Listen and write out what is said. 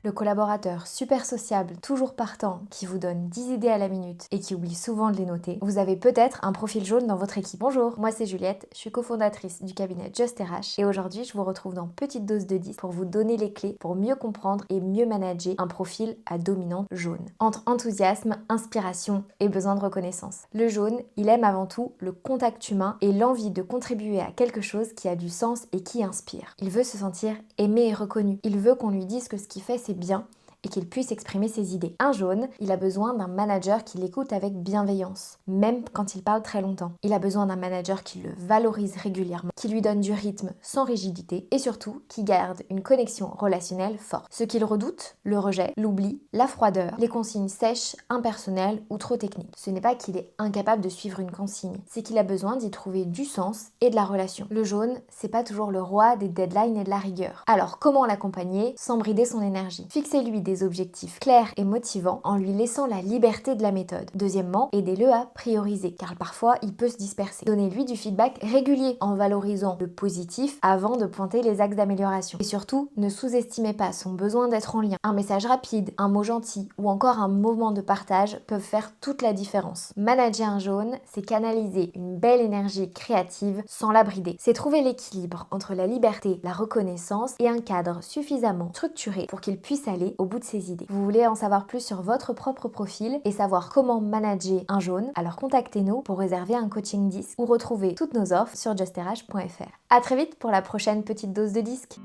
Le collaborateur super sociable, toujours partant, qui vous donne 10 idées à la minute et qui oublie souvent de les noter, vous avez peut-être un profil jaune dans votre équipe. Bonjour, moi c'est Juliette, je suis cofondatrice du cabinet Just RH et aujourd'hui je vous retrouve dans Petite Dose de 10 pour vous donner les clés pour mieux comprendre et mieux manager un profil à dominante jaune. Entre enthousiasme, inspiration et besoin de reconnaissance. Le jaune, il aime avant tout le contact humain et l'envie de contribuer à quelque chose qui a du sens et qui inspire. Il veut se sentir aimé et reconnu. Il veut qu'on lui dise que ce qu'il fait c'est bien et qu'il puisse exprimer ses idées. Un jaune, il a besoin d'un manager qui l'écoute avec bienveillance, même quand il parle très longtemps. Il a besoin d'un manager qui le valorise régulièrement, qui lui donne du rythme sans rigidité et surtout qui garde une connexion relationnelle forte. Ce qu'il redoute, le rejet, l'oubli, la froideur, les consignes sèches, impersonnelles ou trop techniques. Ce n'est pas qu'il est incapable de suivre une consigne, c'est qu'il a besoin d'y trouver du sens et de la relation. Le jaune, c'est pas toujours le roi des deadlines et de la rigueur. Alors comment l'accompagner sans brider son énergie? Fixez-lui des objectifs clairs et motivants en lui laissant la liberté de la méthode. Deuxièmement, aidez-le à prioriser, car parfois il peut se disperser. Donnez-lui du feedback régulier en valorisant le positif avant de pointer les axes d'amélioration. Et surtout, ne sous-estimez pas son besoin d'être en lien. Un message rapide, un mot gentil ou encore un moment de partage peuvent faire toute la différence. Manager un jaune, c'est canaliser une belle énergie créative sans la brider. C'est trouver l'équilibre entre la liberté, la reconnaissance et un cadre suffisamment structuré pour qu'il puisse aller au bout de ses idées. Vous voulez en savoir plus sur votre propre profil et savoir comment manager un jaune? Alors contactez-nous pour réserver un coaching disque ou retrouver toutes nos offres sur justrh.fr. À très vite pour la prochaine petite dose de disque.